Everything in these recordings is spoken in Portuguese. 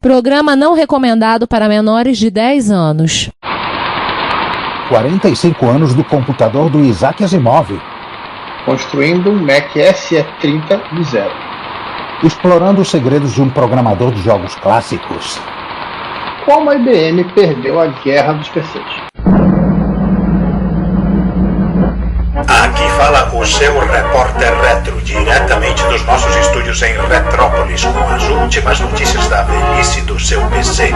Programa não recomendado para menores de 10 anos. 45 anos do computador do Isaac Asimov. Construindo um Mac SE30 do zero. Explorando os segredos de um programador de jogos clássicos. Como a IBM perdeu a guerra dos PCs. Aqui fala o seu repórter retro, diretamente dos nossos estúdios em Retrópolis, com as últimas notícias da velhice do seu PC.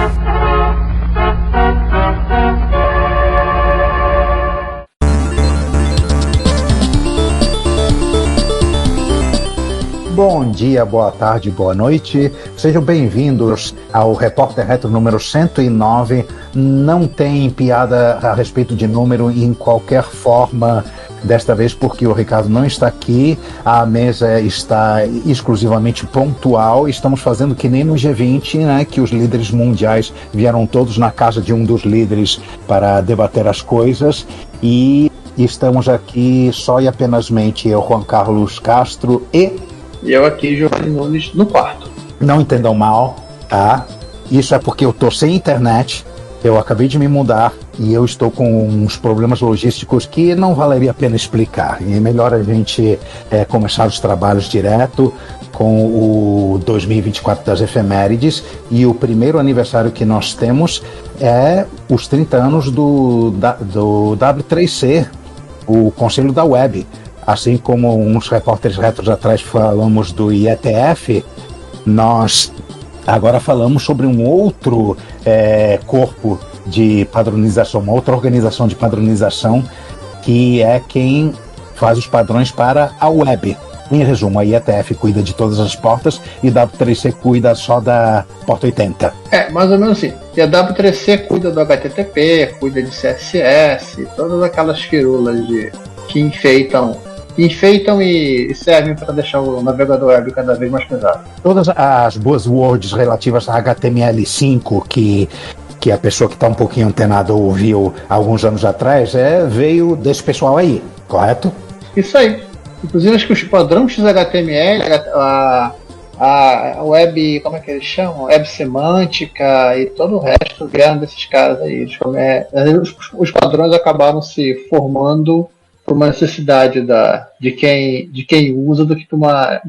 Bom dia, boa tarde, boa noite. Sejam bem-vindos ao Repórter Retro número 109. Não tem piada a respeito de número em qualquer forma, desta vez porque o Ricardo não está aqui. A mesa está exclusivamente pontual. Estamos fazendo que nem no G20, né, que os líderes mundiais vieram todos na casa de um dos líderes para debater as coisas. E estamos aqui só e apenasmente eu, Juan Carlos Castro e eu aqui, Giovanni Nunes, no quarto. Não entendam mal, tá? Isso é porque eu tô sem internet, eu acabei de me mudar e eu estou com uns problemas logísticos que não valeria a pena explicar. E é melhor a gente começar os trabalhos direto com o 2024 das efemérides. E o primeiro aniversário que nós temos é os 30 anos do W3C, o Conselho da Web. Assim como uns repórteres retros atrás falamos do IETF, nós agora falamos sobre um outro corpo de padronização, uma outra organização de padronização, que é quem faz os padrões para a web. Em resumo, a IETF cuida de todas as portas e a W3C cuida só da porta 80. Mais ou menos assim. E a W3C cuida do HTTP, cuida de CSS, todas aquelas firulas que enfeitam e servem para deixar o navegador web cada vez mais pesado. Todas as buzzwords relativas a HTML5 que a pessoa que está um pouquinho antenada ouviu alguns anos atrás veio desse pessoal aí, correto? Isso aí. Inclusive acho que os padrões XHTML, a web, como é que eles chamam? Web semântica e todo o resto vieram desses caras aí. Os padrões acabaram se formando por uma necessidade de quem usa do que uma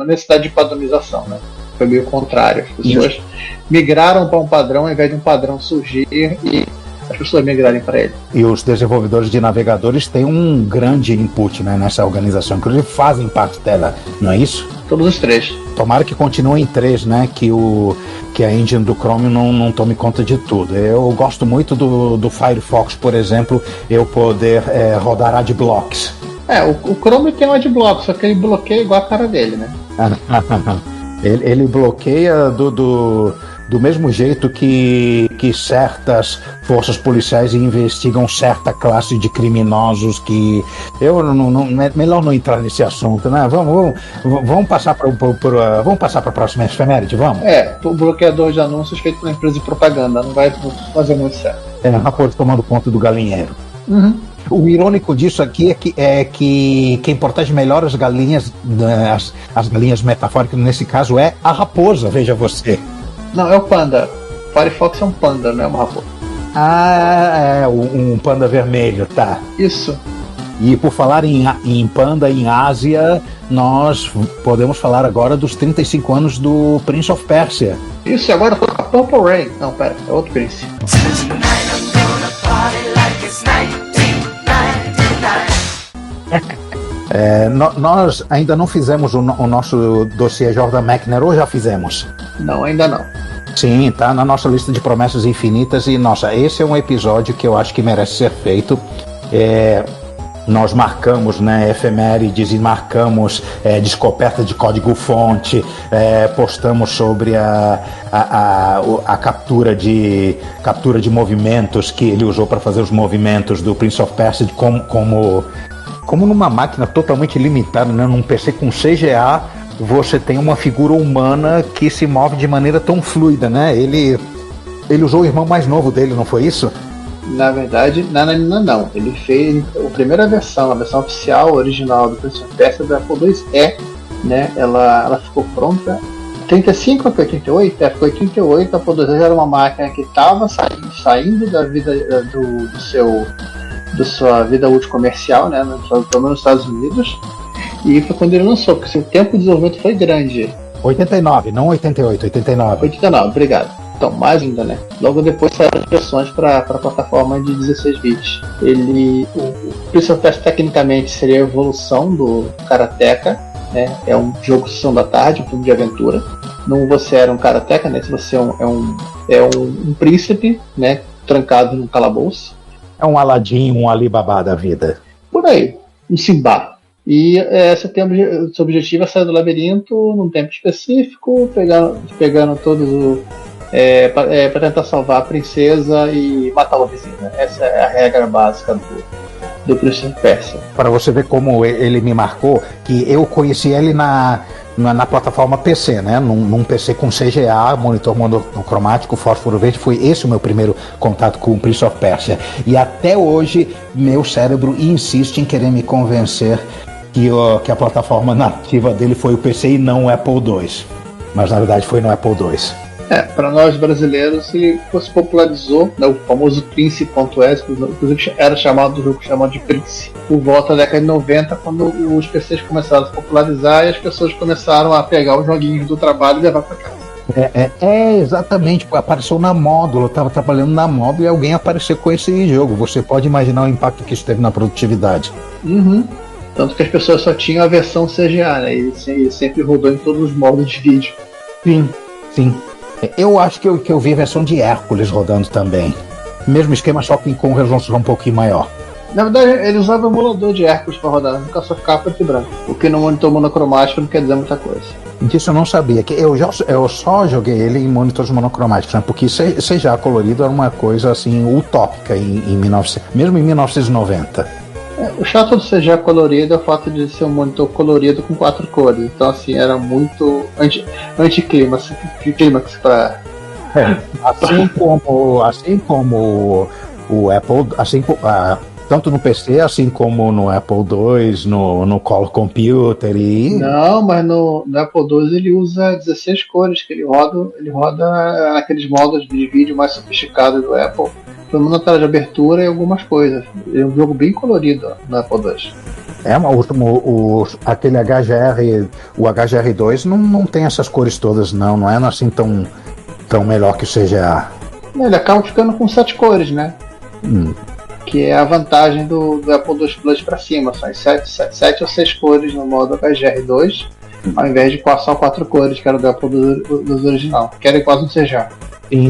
necessidade de padronização, né? Foi meio contrário. As pessoas migraram para um padrão ao invés de um padrão surgir e as pessoas migrarem para ele. E os desenvolvedores de navegadores têm um grande input, né, nessa organização, inclusive fazem parte dela, não é isso? Todos os três. Tomara que continuem três, né? Que a engine do Chrome não tome conta de tudo. Eu gosto muito do Firefox, por exemplo, eu poder rodar adblocks. O Chrome tem um adblock, só que ele bloqueia igual a cara dele, né? ele bloqueia do mesmo jeito que certas forças policiais investigam certa classe de criminosos que melhor não entrar nesse assunto, né? Vamos passar para a próxima efeméride, vamos? O bloqueador de anúncios feito por uma empresa de propaganda não vai fazer muito certo. Raposo tomando conta do galinheiro. Uhum. O irônico disso aqui é que quem protege melhor as galinhas, as galinhas metafóricas, nesse caso é a raposa, veja você. Não, é o panda. Firefox é um panda, não é uma raposa. Um panda vermelho, tá. Isso. E por falar em panda em Ásia, nós podemos falar agora dos 35 anos do Prince of Persia. Isso, e agora foi a Purple Rain. Não, pera, é outro príncipe. Nós ainda não fizemos o nosso dossiê Jordan Mechner, ou já fizemos? Não, ainda não. Sim, tá na nossa lista de promessas infinitas e, nossa, esse é um episódio que eu acho que merece ser feito. Nós marcamos, né, efemérides e marcamos descoberta de código-fonte, postamos sobre a captura de movimentos que ele usou para fazer os movimentos do Prince of Persia, como numa máquina totalmente limitada, né, num PC com CGA, você tem uma figura humana que se move de maneira tão fluida, né? Ele usou o irmão mais novo dele, não foi isso? Na verdade, não. Ele fez a primeira versão, a versão oficial, original do Prince of Persia da Apple IIe, né? Ela ficou pronta 35 ou 88? Foi 88, a Apple II era uma máquina que estava saindo da vida da sua vida útil comercial, né, pelo menos nos Estados Unidos, e foi quando ele lançou, porque o tempo de desenvolvimento foi grande. 89, não 88, 89. 89, obrigado. Então, mais ainda, né? Logo depois saíram as versões para a plataforma de 16 bits. O Prince of Persia tecnicamente seria a evolução do Karateka, né? É um jogo sessão da tarde, um filme de aventura. Não você era um Karateka, né? Você é um príncipe, né? Trancado num calabouço. É um Aladdin, um Alibaba da vida. Por aí, um Simba. E seu objetivo é sair do labirinto num tempo específico, pegando todos para tentar salvar a princesa e matar o vizinho. Né? Essa é a regra básica do Prince of Persia. Para você ver como ele me marcou, que eu conheci ele na plataforma PC, né? Num PC com CGA, monitor monocromático, fósforo verde. Foi esse o meu primeiro contato com o Prince of Persia. E até hoje, meu cérebro insiste em querer me convencer que a plataforma nativa dele foi o PC e não o Apple II. Mas na verdade foi no Apple II. Para nós brasileiros, ele se popularizou, né, o famoso Prince.es, inclusive era chamado de Prince, por volta da década de 90, quando os PCs começaram a se popularizar e as pessoas começaram a pegar os joguinhos do trabalho e levar para casa. Exatamente, apareceu na Módulo, eu estava trabalhando na Módulo e alguém apareceu com esse jogo. Você pode imaginar o impacto que isso teve na produtividade. Uhum. Tanto que as pessoas só tinham a versão CGA, né? E sempre rodou em todos os modos de vídeo. Sim. Eu acho que eu vi a versão de Hércules rodando também. Mesmo esquema, só que com resolução um pouquinho maior. Na verdade, ele usava o emulador de Hércules para rodar, nunca só ficava preto e branco. O que no monitor monocromático não quer dizer muita coisa. Disso eu não sabia. Que eu só joguei ele em monitores monocromáticos, né? Porque CGA colorido era uma coisa assim utópica mesmo em 1990. O chato do CGA colorido é o fato de ser um monitor colorido com 4 cores. Então, assim, era muito anticlímax para. Assim como o Apple, tanto no PC, assim como no Apple II, no Color Computer e. Não, mas no Apple II ele usa 16 cores, que ele roda naqueles modos de vídeo mais sofisticados do Apple. Pelo menos na tela de abertura e algumas coisas. É um jogo bem colorido no Apple II. Aquele HGR, o HGR2 não tem essas cores todas, não é assim tão melhor que o CGA. Ele acaba ficando com 7 cores, né? Que é a vantagem do Apple II Plus para cima. São 7 ou 6 cores no modo HGR2, ao invés de só 4 cores, que era do Apple II original, que era quase um CGA.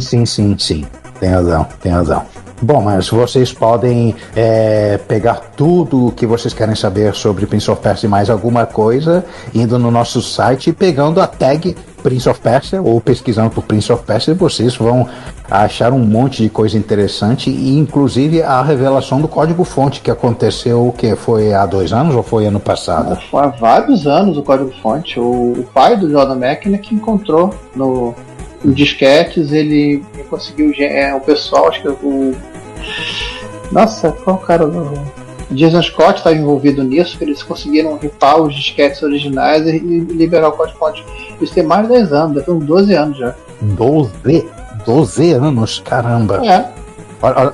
Sim. Tem razão. Bom, mas vocês podem pegar tudo o que vocês querem saber sobre Prince of Persia e mais alguma coisa indo no nosso site e pegando a tag Prince of Persia ou pesquisando por Prince of Persia. Vocês vão achar um monte de coisa interessante e inclusive a revelação do código-fonte que aconteceu, que foi há 2 anos ou foi ano passado? Foi há vários anos o código-fonte. O pai do Jordan Mechner que encontrou no disquetes, ele conseguiu o pessoal, acho que nossa, qual cara do Jason Scott estava envolvido nisso, que eles conseguiram ripar os disquetes originais e liberar o código-fonte. Isso tem mais de 10 anos, deve ter uns 12 anos já. 12 anos? Caramba!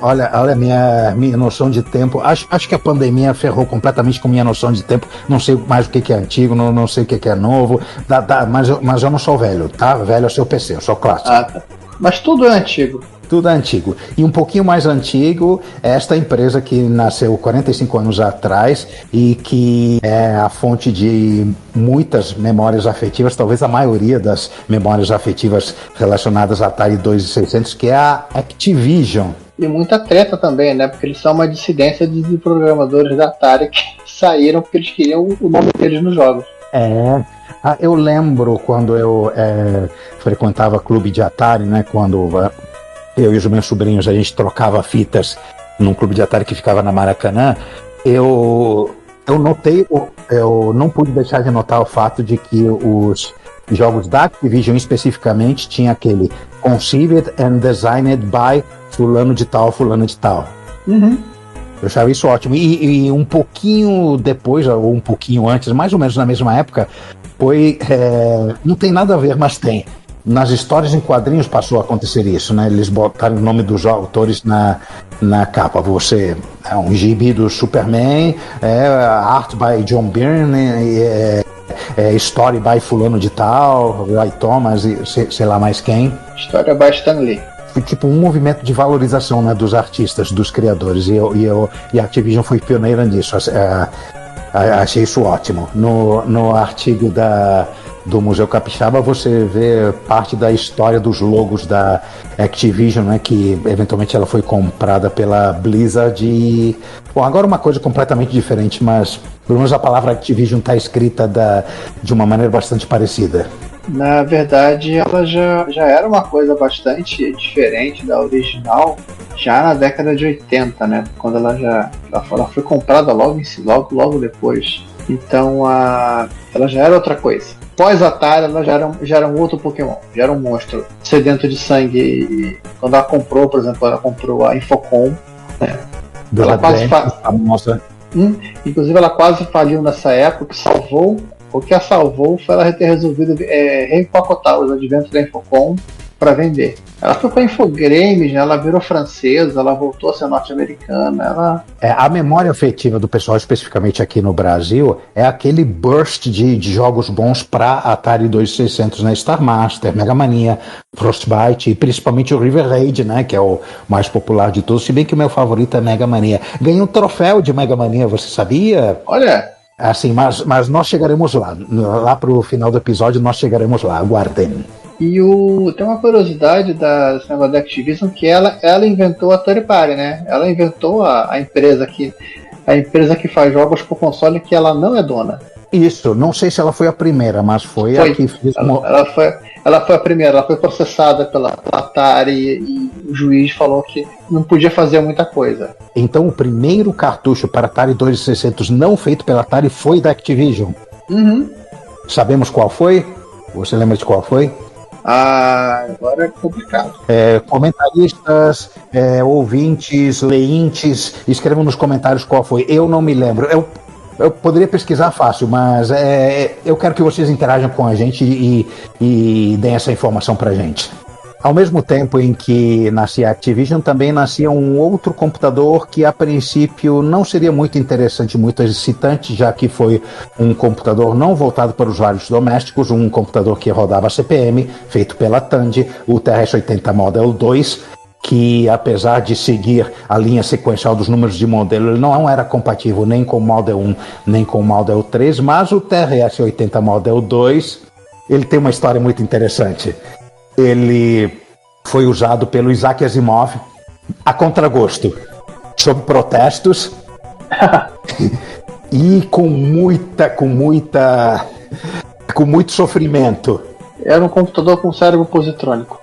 Olha a minha noção de tempo. Acho que a pandemia ferrou completamente com minha noção de tempo. Não sei mais o que é antigo, não sei o que é novo. Mas eu não sou velho, tá? Velho é o seu PC, eu sou clássico. Tá. Mas tudo é antigo. Tudo é antigo. E um pouquinho mais antigo, esta empresa que nasceu 45 anos atrás e que é a fonte de muitas memórias afetivas, talvez a maioria das memórias afetivas relacionadas a Atari 2600, que é a Activision. E muita treta também, né? Porque eles são uma dissidência de programadores da Atari que saíram porque eles queriam o nome deles nos jogos. Eu lembro quando eu frequentava clube de Atari, né? Quando eu e os meus sobrinhos a gente trocava fitas num clube de Atari que ficava na Maracanã. Eu notei, eu não pude deixar de notar o fato de que os jogos da Activision especificamente tinha aquele Conceived and Designed by fulano de tal. Uhum. Eu achava isso ótimo. E um pouquinho depois, ou um pouquinho antes, mais ou menos na mesma época, não tem nada a ver, mas tem. Nas histórias em quadrinhos passou a acontecer isso, né? Eles botaram o nome dos autores na capa. Você é um gibi do Superman, art by John Byrne, story by fulano de tal, Roy Thomas e sei lá mais quem. História by Stan Lee. Foi tipo um movimento de valorização, né, dos artistas, dos criadores, e a Activision foi pioneira nisso. Achei isso ótimo. No artigo do Museu Capixaba você vê parte da história dos logos da Activision, né, que eventualmente ela foi comprada pela Blizzard. Bom, agora uma coisa completamente diferente, mas pelo menos a palavra Activision está escrita de uma maneira bastante parecida. Na verdade, ela já era uma coisa bastante diferente da original já na década de 80, né? Quando ela foi comprada logo depois. Então ela já era outra coisa. Pós-Atari, ela já era um outro Pokémon, já era um monstro sedento de sangue. E quando ela comprou, por exemplo, ela comprou a Infocom, né? Ela quase inclusive ela quase faliu nessa época, o que a salvou foi ela ter resolvido reempacotar os adventos da Infocom para vender. Ela foi para Infogrames, né? Ela virou francesa, ela voltou a ser norte-americana. A memória afetiva do pessoal, especificamente aqui no Brasil, é aquele burst de jogos bons para Atari 2600, né? Star Master, Mega Mania, Frostbite e principalmente o River Raid, né? Que é o mais popular de todos, se bem que o meu favorito é Mega Mania. Ganhei um troféu de Mega Mania, você sabia? Olha! Assim, mas nós chegaremos lá pro final do episódio nós chegaremos lá, aguardem. E tem uma curiosidade da Activision, que ela inventou a Third Party, né? Ela inventou a empresa que faz jogos por console que ela não é dona. Isso, não sei se ela foi a primeira, mas foi a que fez... Ela foi a primeira, ela foi processada pela Atari e o juiz falou que não podia fazer muita coisa. Então o primeiro cartucho para Atari 2600 não feito pela Atari foi da Activision? Uhum. Sabemos qual foi? Você lembra de qual foi? Agora é complicado. Comentaristas, ouvintes, leintes, escrevam nos comentários qual foi. Eu não me lembro. Eu poderia pesquisar fácil, mas eu quero que vocês interajam com a gente e deem essa informação pra gente. Ao mesmo tempo em que nascia a Activision, também nascia um outro computador que a princípio não seria muito interessante, muito excitante, já que foi um computador não voltado para usuários domésticos, um computador que rodava CP/M, feito pela Tandy, o TRS-80 Model 2, que apesar de seguir a linha sequencial dos números de modelo, ele não era compatível nem com o Model 1, nem com o Model 3, mas o TRS-80 Model 2, ele tem uma história muito interessante. Ele foi usado pelo Isaac Asimov a contragosto, sob protestos e com muito sofrimento. Era um computador com cérebro positrônico.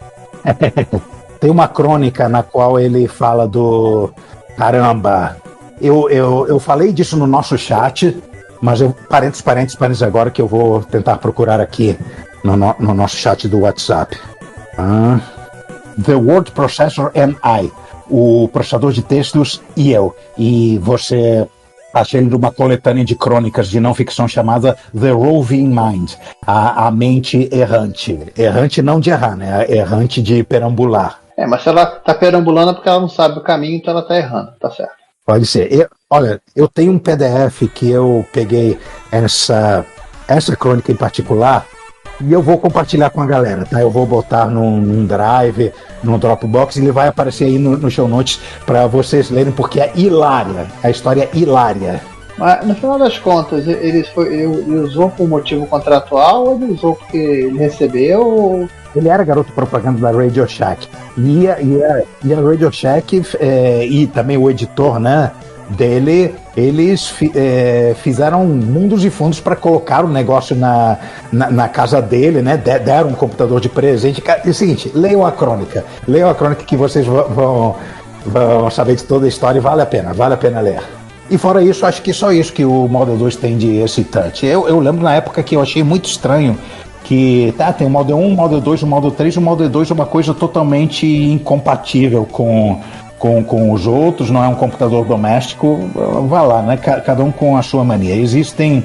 Tem uma crônica na qual ele fala do... Caramba, eu falei disso no nosso chat, mas parênteses agora que eu vou tentar procurar aqui no nosso chat do WhatsApp. The Word Processor and I, o processador de textos e eu. E você achei ele numa coletânea de crônicas de não ficção chamada The Roving Mind, a mente errante. Errante não de errar, né? Errante de perambular. Mas se ela tá perambulando é porque ela não sabe o caminho, então ela tá errando, tá certo. Pode ser. Olha, eu tenho um PDF que eu peguei essa crônica em particular e eu vou compartilhar com a galera, tá? Eu vou botar num Drive, num Dropbox, e ele vai aparecer aí no show notes para vocês lerem, porque é hilária. A história é hilária. Mas no final das contas, ele usou por motivo contratual ou ele usou porque ele recebeu? Ele era garoto propaganda da Radio Shack. E a Radio Shack e também o editor, né, dele, eles fizeram mundos e fundos para colocar o negócio na casa dele, né? Deram um computador de presente. É o seguinte, leiam a crônica que vocês vão saber de toda a história e vale a pena ler. E fora isso, acho que só isso que o Model 2 tem de excitante. Eu lembro na época que eu achei muito estranho que tem o Model 1, o Model 2, o Model 3, o Model 2 é uma coisa totalmente incompatível com com os outros, não é um computador doméstico, vá lá, né? Cada um com a sua mania. Existem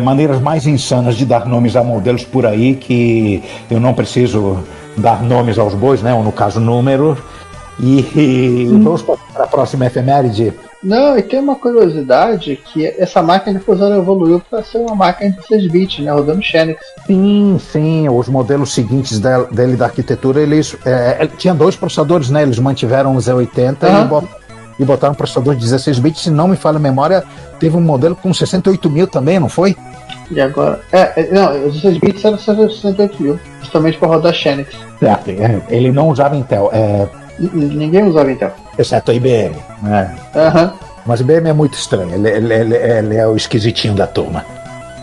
maneiras mais insanas de dar nomes a modelos por aí que eu não preciso dar nomes aos bois, né? Ou no caso, número. E vamos para a próxima efeméride. Não, e tem uma curiosidade que essa máquina depois ela evoluiu para ser uma máquina de 16 bits, né, rodando Xenix. Sim, os modelos seguintes dele da arquitetura, eles tinha 2 processadores, né? Eles mantiveram o Z80 e botaram um processador de 16 bits. Se não me falha a memória, teve um modelo com 68 mil também, não foi? E agora? Não, os 16 bits eram 68 mil, justamente para rodar Xenix. Certo, ele não usava Intel. Ninguém usava Intel. Exceto a IBM, né? Mas a IBM é muito estranho, ele é o esquisitinho da turma.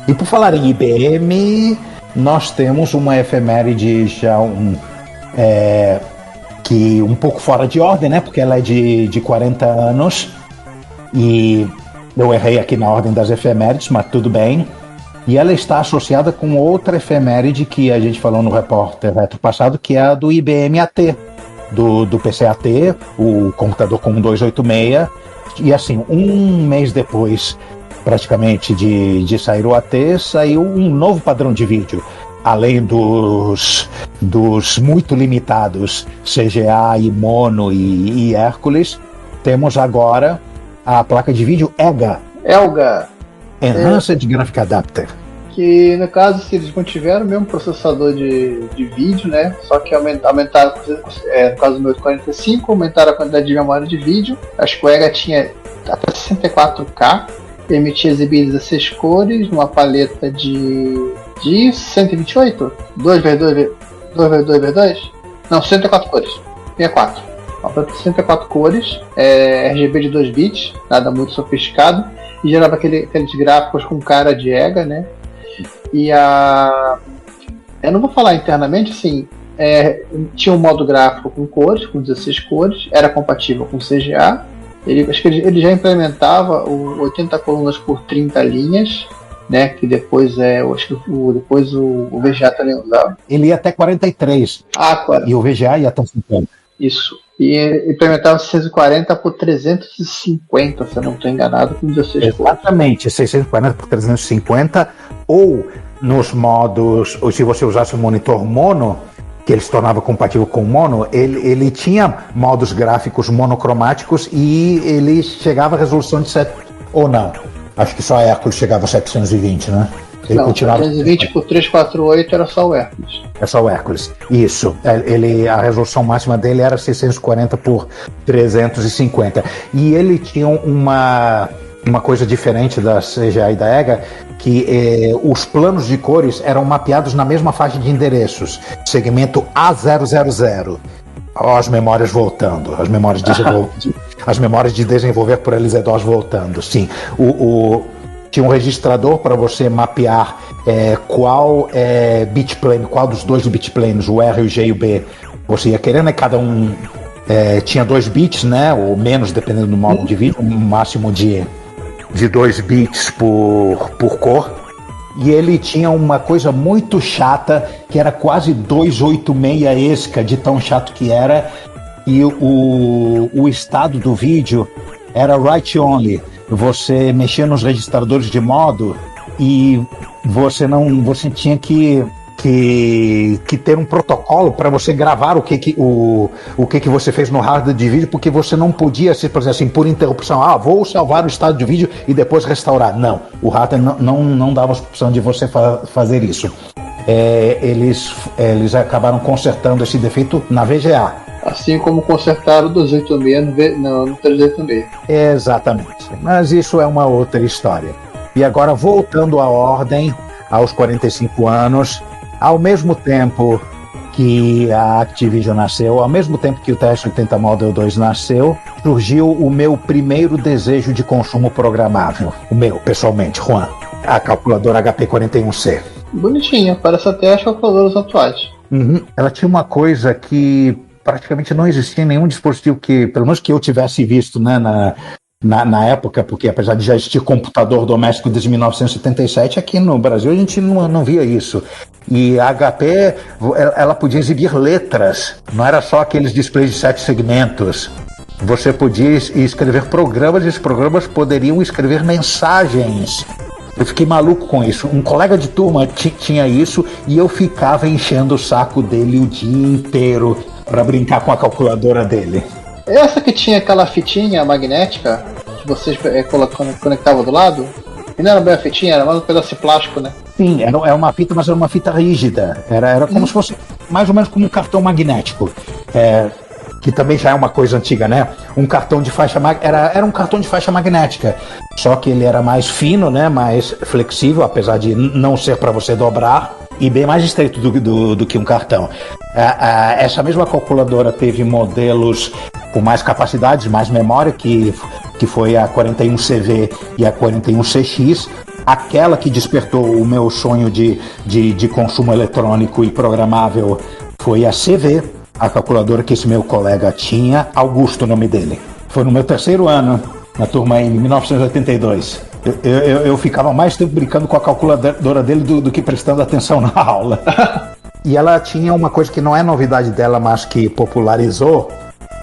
E por falar em IBM, nós temos uma efeméride já que um pouco fora de ordem, né? Porque ela é de 40 anos. E eu errei aqui na ordem das efemérides, mas tudo bem. E ela está associada com outra efeméride que a gente falou no Repórter Retro passado, que é a do IBM AT. Do PC AT, o computador com 286, e assim, um mês depois, praticamente, de sair o AT, saiu um novo padrão de vídeo, além dos muito limitados CGA e Mono e Hércules, temos agora a placa de vídeo ELGA, Enhanced Graphic Adapter. Que no caso, se eles mantiveram o mesmo processador de vídeo, né? Só que aumentaram, no caso do 845, aumentaram a quantidade de memória de vídeo. Acho que o EGA tinha até 64K, permitia exibir 16 cores numa paleta de 128? 2x2x2? Não, 64 cores. 64. Uma paleta de 64 cores, RGB de 2 bits, nada muito sofisticado, e gerava aqueles gráficos com cara de EGA, né? E eu não vou falar internamente, assim, tinha um modo gráfico com cores, com 16 cores, era compatível com CGA. Acho que ele já implementava o 80 colunas por 30 linhas, né? Que depois acho que depois o VGA também usava. Ele ia até 43. E o VGA ia até 50. Isso. E implementava 640 por 350, se eu não estou enganado, com 16 cores. Exatamente, 640 por 350, ou nos modos, ou se você usasse o monitor mono, que ele se tornava compatível com o mono, ele tinha modos gráficos monocromáticos e ele chegava a resolução de 7, ou não, acho que só a Hércules chegava a 720, né? Ele não, continuava... 320 por 348 era só o Hércules. É só o Hércules, isso. A resolução máxima dele era 640 por 350. E ele tinha uma coisa diferente da CGA e da EGA, que os planos de cores eram mapeados na mesma faixa de endereços, segmento A000. As memórias voltando, as memórias de desenvolver por LZ-DOS voltando, sim. Tinha um registrador para você mapear qual bitplane, qual dos dois bitplanes, o R, o G e o B, você ia querendo, né? Cada um tinha 2 bits, né? Ou menos, dependendo do modo de vídeo, um máximo de 2 bits por cor. E ele tinha uma coisa muito chata, que era quase 286 ESCA, de tão chato que era, e o estado do vídeo era write only. Você mexia nos registradores de modo e você tinha que ter um protocolo para você gravar o que você fez no hardware de vídeo, porque você não podia, por exemplo, assim, por interrupção, vou salvar o estado de vídeo e depois restaurar. Não, o hardware não dava a opção de você fazer isso. Eles acabaram consertando esse defeito na VGA. Assim como consertaram o 286 no 386. Exatamente. Mas isso é uma outra história. E agora, voltando à ordem, aos 45 anos, ao mesmo tempo que a Activision nasceu, ao mesmo tempo que o TS-80 Model 2 nasceu, surgiu o meu primeiro desejo de consumo programável. O meu, pessoalmente, Juan. A calculadora HP41C. Bonitinha, parece até as calculadoras atuais. Ela tinha uma coisa que praticamente não existia em nenhum dispositivo que, pelo menos que eu tivesse visto, né, na época, porque apesar de já existir computador doméstico desde 1977, aqui no Brasil a gente não via isso. E a HP, ela podia exibir letras, não era só aqueles displays de 7 segmentos. você podia escrever programas e os programas poderiam escrever mensagens. Eu fiquei maluco com isso. Um colega de turma tinha isso e eu ficava enchendo o saco dele o dia inteiro para brincar com a calculadora dele. Essa que tinha aquela fitinha magnética que vocês conectavam do lado? E não era bem a fitinha, era mais um pedaço de plástico, né? Sim, era uma fita, mas era uma fita rígida. Era como se fosse mais ou menos como um cartão magnético. Que também já é uma coisa antiga, né? Um cartão de faixa era um cartão de faixa magnética. Só que ele era mais fino, né? Mais flexível, apesar de não ser para você dobrar, e bem mais estreito do que um cartão. Essa mesma calculadora teve modelos com mais capacidades, mais memória, que foi a 41CV e a 41CX. Aquela que despertou o meu sonho de consumo eletrônico e programável foi a CV, a calculadora que esse meu colega tinha, Augusto, o nome dele. Foi no meu terceiro ano, na turma em 1982. Eu ficava mais tempo brincando com a calculadora dele do que prestando atenção na aula. E ela tinha uma coisa que não é novidade dela, mas que popularizou,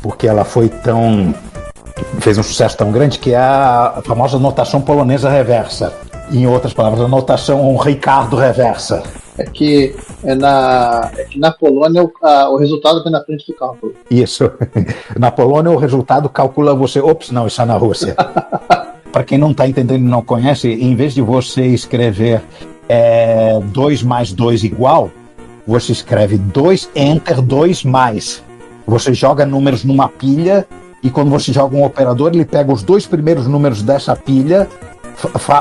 porque ela fez um sucesso tão grande, que é a famosa notação polonesa reversa. Em outras palavras, a notação Ricardo reversa. É que na Polônia o resultado vem na frente do cálculo. Isso. Na Polônia o resultado calcula você. Ops, não, isso é na Rússia. Para quem não está entendendo e não conhece, em vez de você escrever 2 mais 2 igual, você escreve 2 enter 2 mais. Você joga números numa pilha e quando você joga um operador, ele pega os 2 primeiros números dessa pilha,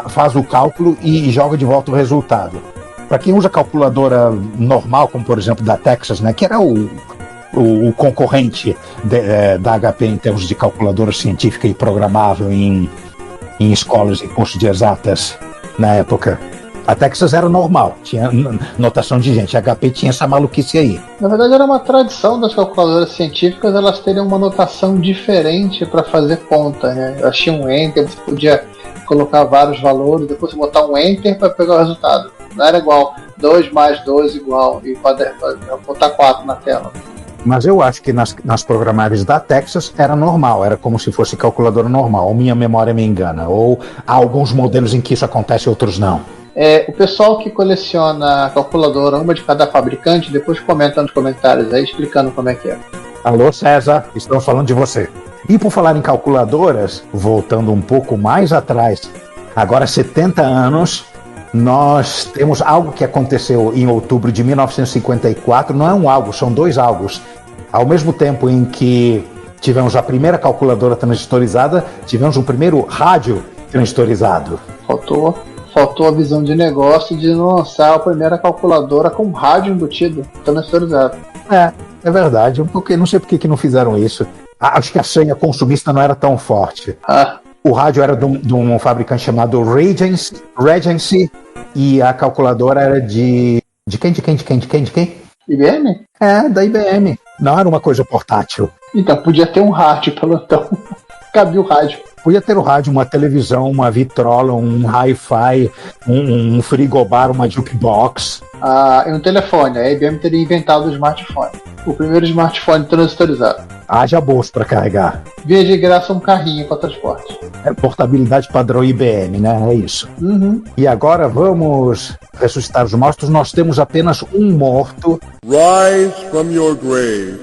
faz o cálculo e joga de volta o resultado. Para quem usa calculadora normal, como por exemplo da Texas, né, que era o concorrente da HP em termos de calculadora científica e programável em escolas e cursos de exatas na época, a Texas era normal, tinha notação de gente. A HP tinha essa maluquice aí. Na verdade era uma tradição das calculadoras científicas elas terem uma notação diferente para fazer conta, né? Elas tinham um enter, você podia colocar vários valores, depois você botar um enter para pegar o resultado. Não era igual 2 mais 2 igual e botar 4 na tela. Mas eu acho que nas programáveis da Texas era normal, era como se fosse calculadora normal, ou minha memória me engana, ou há alguns modelos em que isso acontece e outros não. O pessoal que coleciona calculadora, uma de cada fabricante, depois comenta nos comentários aí explicando como é que é. Alô César, estamos falando de você. E por falar em calculadoras, voltando um pouco mais atrás, agora 70 anos, nós temos algo que aconteceu em outubro de 1954, não é um algo, são 2 algos. Ao mesmo tempo em que tivemos a primeira calculadora transistorizada, tivemos o primeiro rádio transistorizado. Faltou a visão de negócio de lançar a primeira calculadora com rádio embutido, transistorizado. É verdade, porque não sei por que não fizeram isso. Acho que a senha consumista não era tão forte. O rádio era de um fabricante chamado Regency, e a calculadora era de quem? IBM? Da IBM. Não era uma coisa portátil. Então, podia ter um rádio, pelo então. Cabia o rádio. Podia ter o rádio, uma televisão, uma vitrola, um hi-fi, um frigobar, uma jukebox. E um telefone. A IBM teria inventado o smartphone. O primeiro smartphone transistorizado. Haja bolso para carregar. Via de graça um carrinho para transporte. Portabilidade padrão IBM, né? É isso. Uhum. E agora vamos ressuscitar os mortos. Nós temos apenas um morto. Rise from your grave.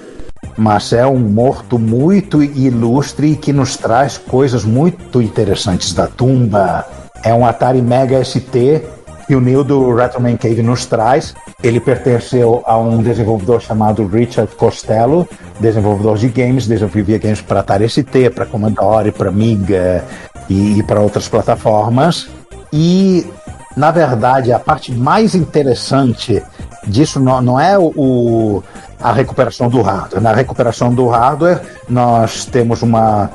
Mas é um morto muito ilustre e que nos traz coisas muito interessantes da tumba. É um Atari Mega ST que o Neil do Retro Man Cave nos traz. Ele pertenceu a um desenvolvedor chamado Richard Costello, desenvolvedor de games, desenvolvia games para Atari ST, para Commodore, para Amiga e para outras plataformas. E, na verdade, a parte mais interessante disso não é a recuperação do hardware. Na recuperação do hardware, nós temos uma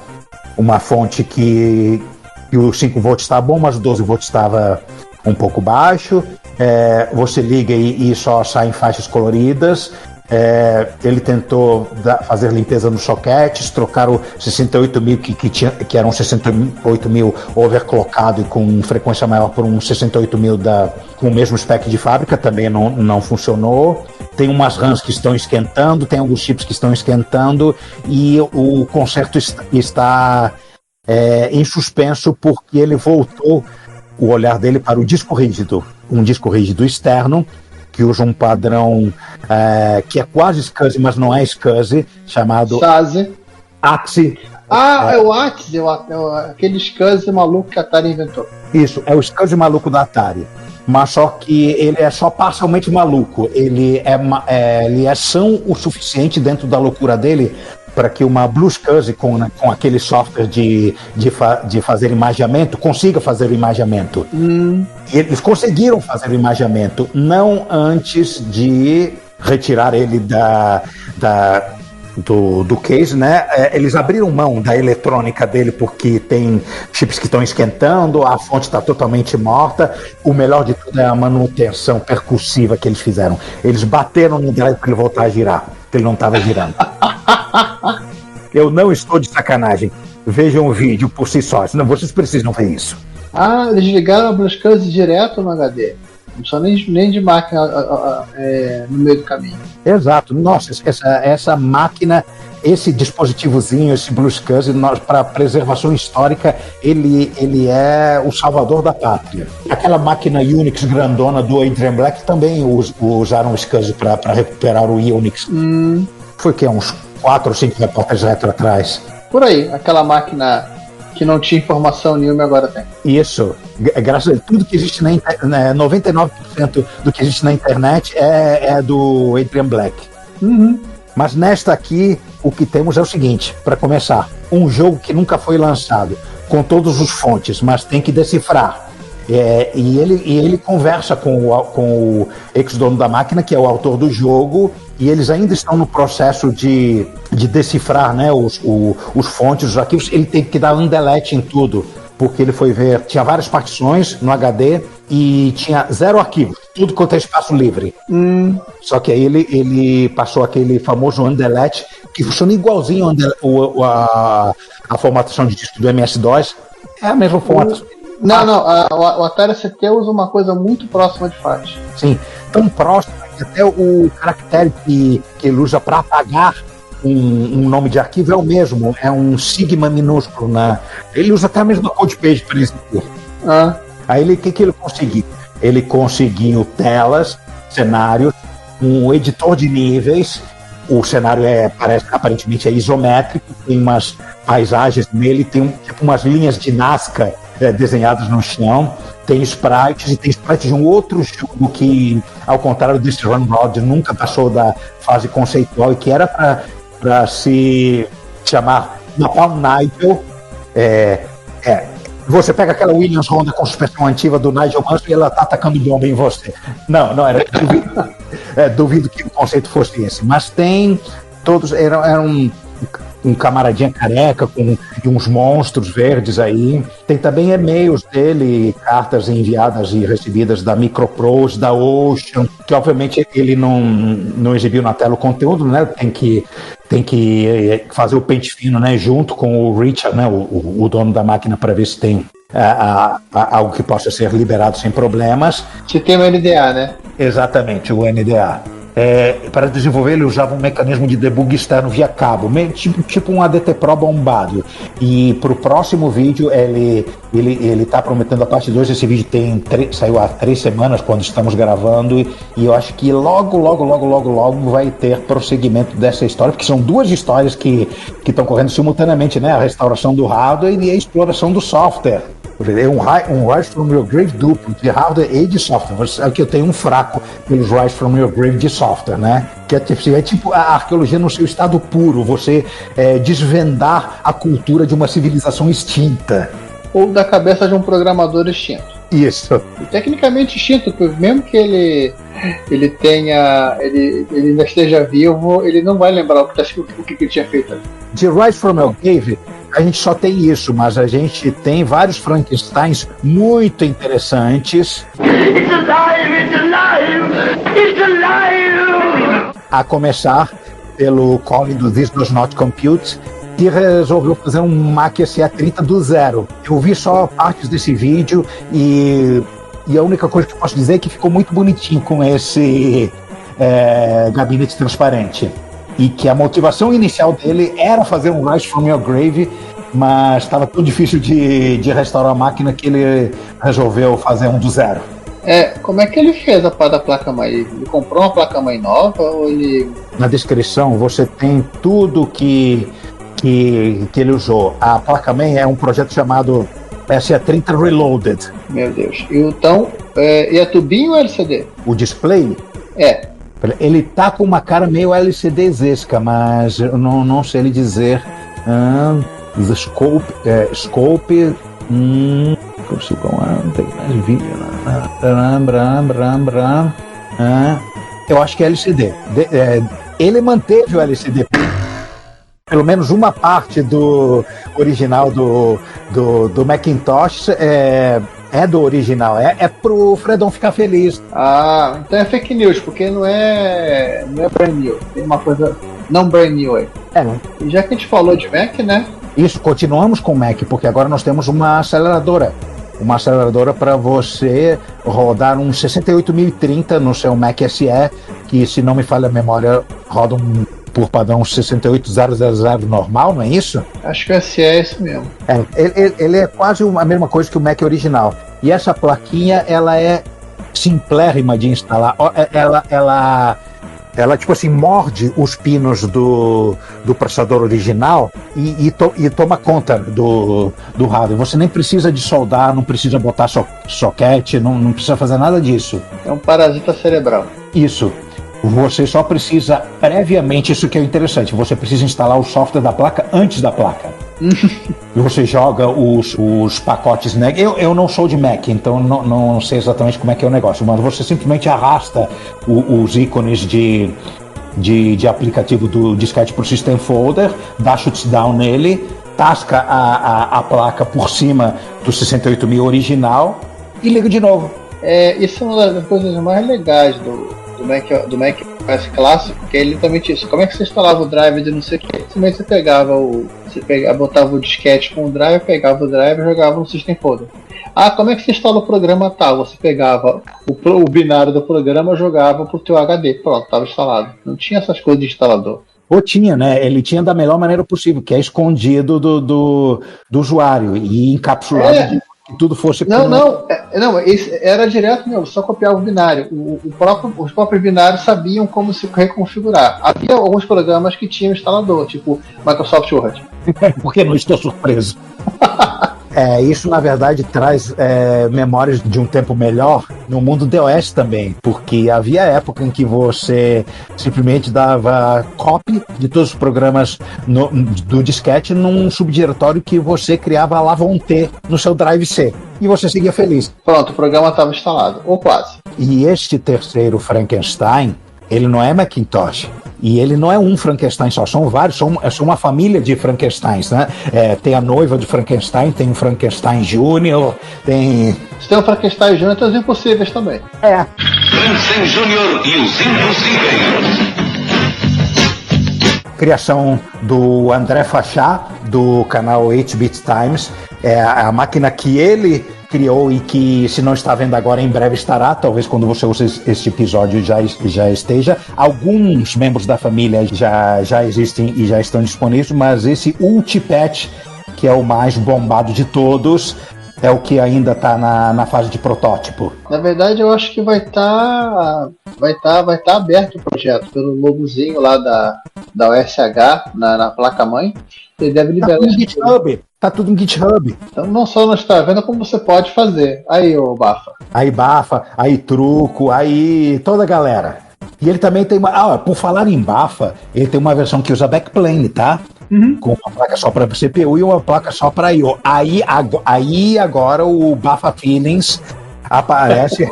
fonte que o 5 volts está bom, mas o 12 volts estava um pouco baixo. Você liga e só saem faixas coloridas. Ele tentou fazer limpeza nos soquetes, trocaram 68 mil que eram 68 mil overclockado e com frequência maior por um 68 mil com o mesmo spec de fábrica, também não funcionou. Tem umas RAMs que estão esquentando, tem alguns chips que estão esquentando e o conserto está em suspenso porque ele voltou o olhar dele para o disco rígido, um disco rígido externo que usa um padrão que é quase SCSI, mas não é SCSI, chamado AXI. É o AXI, aquele SCSI maluco que a Atari inventou. Isso, é o SCSI maluco da Atari. Mas só que ele é só parcialmente maluco. Ele é são o suficiente dentro da loucura dele para que uma Blue SCSI com aquele software de fazer imageamento consiga fazer o imageamento. E eles conseguiram fazer o imageamento, não antes de retirar ele do case, né? Eles abriram mão da eletrônica dele porque tem chips que estão esquentando, a fonte está totalmente morta. O melhor de tudo é a manutenção percussiva que eles fizeram. Eles bateram no drive para ele voltar a girar, porque ele não estava girando. Eu não estou de sacanagem. Vejam o vídeo por si só, senão vocês precisam ver isso. Eles ligaram a Blue SCSI direto no HD. Não precisa nem de máquina no meio do caminho. Exato. Nossa, essa máquina, esse dispositivozinho, esse Blue SCSI, para preservação histórica, ele é o salvador da pátria. Aquela máquina Unix grandona do Adrian Black também usaram o SCSI para recuperar o Unix. Foi que uns 4 ou 5 repórteres retro atrás. Por aí, aquela máquina que não tinha informação nenhuma e agora tem. Isso, graças a tudo que existe na internet, 99% do que existe na internet é do Adrian Black. Mas nesta aqui, o que temos é o seguinte, para começar, um jogo que nunca foi lançado, com todos os fontes, mas tem que decifrar. E ele conversa com o ex-dono da máquina, que é o autor do jogo, e eles ainda estão no processo de decifrar, né, os fontes, os arquivos. Ele teve que dar um delete em tudo, porque ele foi ver, tinha várias partições no HD e tinha 0 arquivos, tudo quanto é espaço livre. Só que aí ele passou aquele famoso undelete, que funciona igualzinho a formatação de disco do MS-DOS, é a mesma formatação. O Atari ST usa uma coisa muito próxima de FAT. Sim, tão próximo que até o caractere que ele usa para apagar um nome de arquivo é o mesmo, é um sigma minúsculo. Ele usa até a mesma code page para existir. Aí o que ele conseguiu? Ele conseguiu telas, cenários, um editor de níveis. O cenário aparentemente é isométrico, tem umas paisagens nele, tem umas linhas de Nazca desenhadas no chão, tem sprites e tem sprites de um outro jogo que, ao contrário desse Run Rod, nunca passou da fase conceitual e que era para se chamar Napalm Nigel. Você pega aquela Williams Honda com suspensão antiga do Nigel Mansell e ela tá atacando bomba em você. Não, era duvido que o conceito fosse esse, mas tem todos, era um camaradinha careca com uns monstros verdes aí. Tem também e-mails dele, cartas enviadas e recebidas da Microprose, da Ocean, que obviamente ele não exibiu na tela o conteúdo, né? Tem que fazer o pente fino, né? Junto com o Richard, né? O dono da máquina, para ver se tem algo que possa ser liberado sem problemas. Se tem o NDA, né? Exatamente, o NDA. Para desenvolver, ele usava um mecanismo de debug externo via cabo, tipo um ADT Pro bombado. E para o próximo vídeo, ele está prometendo a parte 2. Esse vídeo saiu há 3 semanas, quando estamos gravando, e eu acho que logo vai ter prosseguimento dessa história, porque são 2 histórias que estão correndo simultaneamente, né? A restauração do hardware e a exploração do software. Um Rise from Your Grave duplo, de hardware e de software. É que eu tenho um fraco pelos Rise from Your Grave de software, né? Que é tipo a arqueologia no seu estado puro, você desvendar a cultura de uma civilização extinta. Ou da cabeça de um programador extinto. Isso. E tecnicamente extinto, porque mesmo que ele ainda esteja vivo, ele não vai lembrar o que ele tinha feito ali. De Rise from Your Grave, a gente só tem isso, mas a gente tem vários Frankensteins muito interessantes. It's alive! It's alive! It's alive! A começar pelo Colin do This Does Not Compute, que resolveu fazer um Mac SE30 do zero. Eu vi só partes desse vídeo e a única coisa que eu posso dizer é que ficou muito bonitinho com esse gabinete transparente. E que a motivação inicial dele era fazer um Rise from Your Grave, mas estava tão difícil de restaurar a máquina que ele resolveu fazer um do zero. Como é que ele fez a parte da placa-mãe? Ele comprou uma placa-mãe nova ou ele... Na descrição você tem tudo que ele usou. A placa-mãe é um projeto chamado SE30 Reloaded. Meu Deus. Então, e é tubinho ou LCD? O display? Ele tá com uma cara meio LCD-zesca, mas eu não sei ele dizer. The Scope. Consigo tem mais vídeo. Eu acho que é LCD. Ele manteve o LCD. Pelo menos uma parte do original do Macintosh é do original, é pro Fredão ficar feliz. Então é fake news, porque não é brand new. Tem uma coisa não brand new aí. E já que a gente falou de Mac, né? Isso, continuamos com o Mac, porque agora nós temos uma aceleradora. Uma aceleradora para você rodar um 68030 no seu Mac SE, que, se não me falha a memória, roda por padrão 68000 normal, não é isso? Acho que o SE é isso mesmo. Ele é quase a mesma coisa que o Mac original. E essa plaquinha, ela é simplérrima de instalar. Ela tipo assim, morde os pinos do processador original e toma conta do hardware. Você nem precisa de soldar, não precisa botar soquete, não precisa fazer nada disso. É um parasita cerebral. Isso. Você só precisa, previamente, isso que é interessante, você precisa instalar o software da placa antes da placa. E você joga os pacotes, né? Eu não sou de Mac, então não sei exatamente como é que é o negócio, mas você simplesmente arrasta os ícones de aplicativo do disquete para o System Folder, dá shutdown nele, tasca a placa por cima do 68000 original e liga de novo. Isso é uma das coisas mais legais do Mac OS clássico, que é literalmente isso. Como é que você instalava o driver de não sei o que? Simplesmente você botava o disquete com o driver, pegava o driver e jogava no System Folder. Como é que você instala o programa tal? Você pegava o binário do programa e jogava pro teu HD. Pronto, estava instalado. Não tinha essas coisas de instalador. Ou tinha, né? Ele tinha da melhor maneira possível, que é escondido do usuário e encapsulado de que tudo fosse... Não, isso era direto mesmo, só copiava o binário. Os próprios binários sabiam como se reconfigurar. Havia alguns programas que tinham instalador, tipo Microsoft Word. Porque não estou surpreso. Isso, na verdade, traz memórias de um tempo melhor no mundo DOS também, porque havia época em que você simplesmente dava copy de todos os programas do disquete num subdiretório que você criava a Lavon-T no seu Drive C, e você seguia feliz. Pronto, o programa estava instalado, ou quase. E este terceiro Frankenstein, ele não é Macintosh. E ele não é um Frankenstein só, são vários, são uma família de Frankensteins, né? Tem a noiva de Frankenstein, tem o Frankenstein Júnior, tem... Se tem o Frankenstein Júnior, tem os impossíveis também. Frankenstein Júnior e os impossíveis. Criação do André Fachá, do canal 8-Bit Times, a máquina que ele criou e que, se não está vendo agora, em breve estará, talvez quando você use este episódio já esteja. Alguns membros da família já existem e já estão disponíveis, mas esse Ultipatch, que é o mais bombado de todos, é o que ainda está na fase de protótipo. Na verdade, eu acho que vai estar aberto o projeto pelo logozinho lá da OSH na placa-mãe. Ele deve liberar no GitHub. Tá tudo no GitHub. Então não só não está vendo, como você pode fazer. Aí, ô Bafa. Aí Bafa, aí Truco, aí toda a galera. E ele também tem uma... por falar em Bafa, ele tem uma versão que usa backplane, tá? Com uma placa só para CPU e uma placa só para I/O. Aí agora o Bafa Feelings aparece...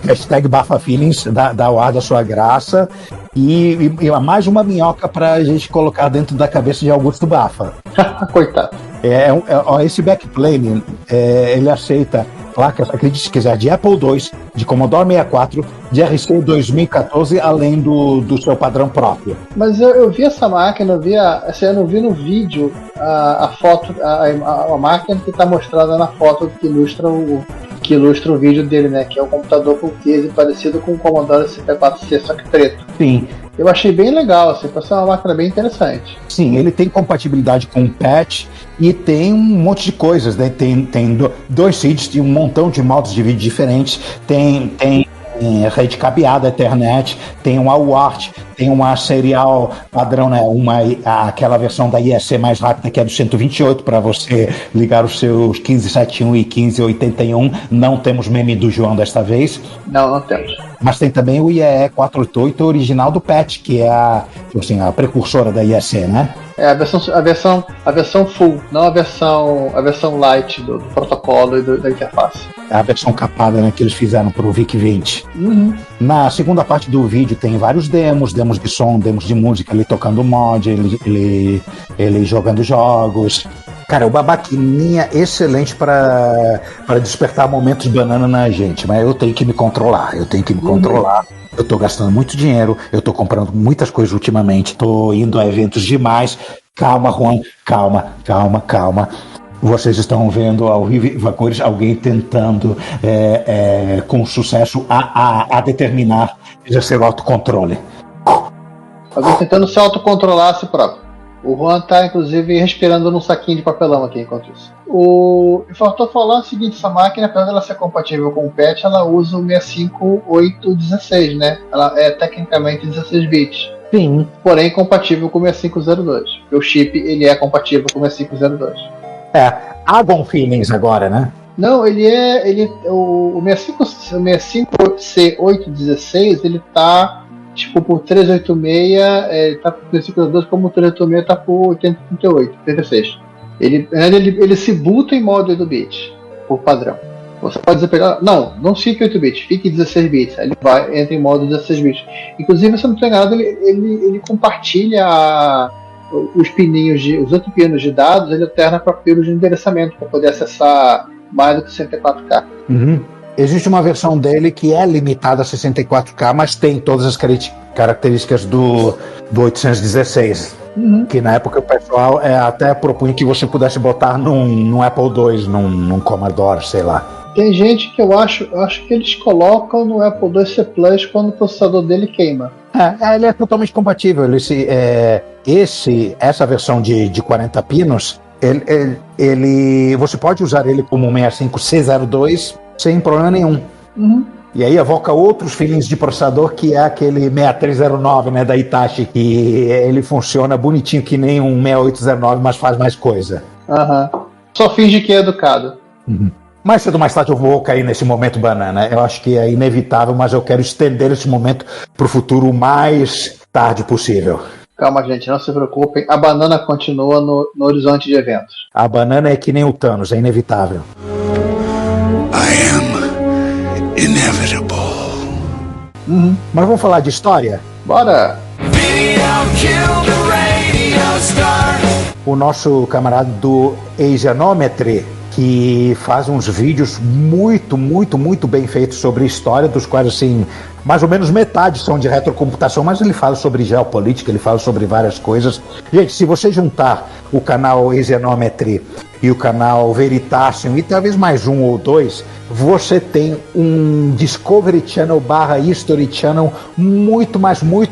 Hashtag Bafa Feelings, dá o ar da sua graça. E mais uma minhoca pra gente colocar dentro da cabeça de Augusto Bafa. Coitado. Esse backplane, ele aceita placas, acredite se quiser, de Apple II, de Commodore 64, de RC 2014, além do seu padrão próprio. Mas eu vi essa máquina, eu não vi no vídeo a foto, a máquina que está mostrada na foto que ilustra o vídeo dele, né? Que é o computador com case parecido com o Commodore 64C, só que preto. Sim. Eu achei bem legal, assim, parece uma máquina bem interessante. Sim, ele tem compatibilidade com o patch e tem um monte de coisas, né? Tem dois seeds, tem um montão de modos de vídeo diferentes, tem rede cabeada, Ethernet, tem uma UART, tem uma serial padrão, né? Aquela versão da IEC mais rápida que é do 128 para você ligar os seus 1571 e 1581. Não temos meme do João desta vez. Não temos. Mas tem também o IEE 488 original do PET, que é a precursora da IEC, né? É a versão full, não a versão light do protocolo e da interface. É a versão capada, né, que eles fizeram para o VIC-20. Uhum. Na segunda parte do vídeo tem vários demos de som, demos de música, ele tocando mod, ele jogando jogos. Cara, uma maquininha excelente para despertar momentos banana na gente, mas eu tenho que me controlar, Eu tô gastando muito dinheiro, eu tô comprando muitas coisas ultimamente, tô indo a eventos demais. Calma, Juan, calma. Vocês estão vendo ao vivo alguém tentando com sucesso a determinar exercer o autocontrole. Alguém tentando se autocontrolar a si próprio. O Juan tá, inclusive, respirando num saquinho de papelão aqui enquanto isso. Eu faltou falar o seguinte, essa máquina, apesar dela ser compatível com o PET, ela usa o 65816, né? Ela é tecnicamente 16 bits. Sim. Porém, compatível com o 6502. O chip, ele é compatível com o 6502. Há bom feelings agora, né? Não, o 65C816, ele tá tipo por 386, ele tá por 352, como o 386 tá por 8038, 86. Ele se boota em modo 8-bit, por padrão. Você pode dizer, não fique 8-bit, fique 16 bits. Aí ele entra em modo 16 bits. Inclusive, se eu não estou enganado, ele compartilha os 8 pinos de dados, ele alterna para pinos de endereçamento, para poder acessar mais do que 64K. Uhum. Existe uma versão dele que é limitada a 64K, mas tem todas as características do 816. Uhum. Que na época o pessoal até propunha que você pudesse botar num Apple II, num Commodore, sei lá. Tem gente que eu acho que eles colocam no Apple II C Plus quando o processador dele queima. Ele é totalmente compatível. Essa versão de 40 pinos, você pode usar ele como um 65C02 sem problema nenhum. Uhum. E aí evoca outros feelings de processador, que é aquele 6309, né, da Hitachi, que ele funciona bonitinho que nem um 6809, mas faz mais coisa. Uhum. Só finge que é educado. Uhum. Mais cedo ou mais tarde eu vou cair nesse momento banana. Eu acho que é inevitável, mas eu quero estender esse momento para o futuro o mais tarde possível. Calma, gente, não se preocupem. A banana continua no horizonte de eventos. A banana é que nem o Thanos, é inevitável. I am inevitable. Uhum. Mas vamos falar de história? Bora! O nosso camarada do Asianometry, que faz uns vídeos muito bem feitos sobre história, dos quais, assim, mais ou menos metade são de retrocomputação, mas ele fala sobre geopolítica, ele fala sobre várias coisas. Gente, se você juntar o canal Asianometry e o canal Veritasium e talvez mais um ou dois, você tem um Discovery Channel / History Channel muito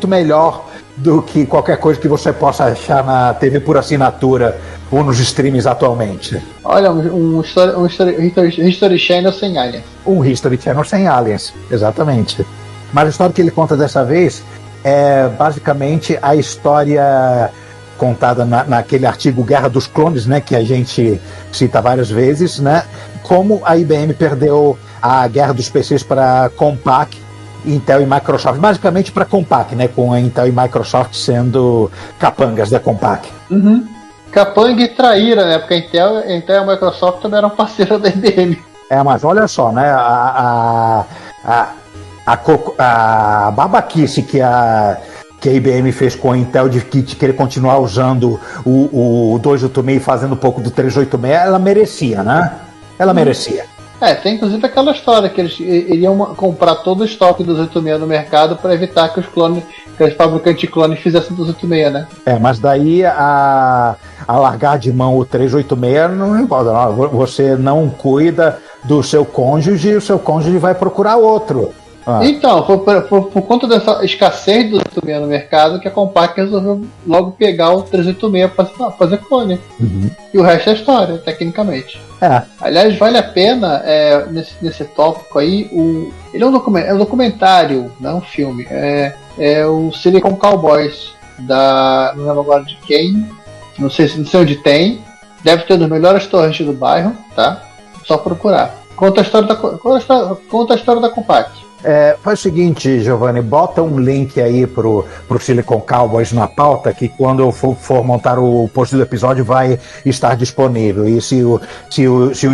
melhor do que qualquer coisa que você possa achar na TV por assinatura ou nos streams atualmente. Olha, um History Channel sem aliens. Um History Channel sem aliens, exatamente. Mas a história que ele conta dessa vez é basicamente a história contada naquele artigo Guerra dos Clones, né, que a gente cita várias vezes, né, como a IBM perdeu a guerra dos PCs para Compaq, Intel e Microsoft, basicamente para Compaq, né, com a Intel e Microsoft sendo capangas da Compaq. Uhum. Capanga e traíra, né, porque a Intel e a Microsoft também eram parceiras da IBM. Mas olha só, né, a babaquice que a IBM fez com a Intel de querer continuar usando o 286 e fazendo um pouco do 386, ela merecia, né? Ela merecia. Tem inclusive aquela história que eles iriam comprar todo o estoque dos 86 no mercado para evitar que os fabricantes de clones fizessem dos 86, né? Mas daí a largar de mão o 386 não importa, não. Você não cuida do seu cônjuge e o seu cônjuge vai procurar outro. Então, foi por conta dessa escassez do 86 no mercado que a Compaq resolveu logo pegar o 386 para fazer clone. Uhum. E o resto é história, tecnicamente. Aliás, vale a pena, nesse tópico aí, ele é um documentário, não é um filme. É o Silicon Cowboys, não lembro agora de quem, não sei onde tem. Deve ter nos melhores torrents do bairro, tá? Só procurar. Conta a história da Compaq. Faz o seguinte, Giovanni, bota um link aí pro Silicon Cowboys na pauta, que quando eu for montar o post do episódio vai estar disponível. E se o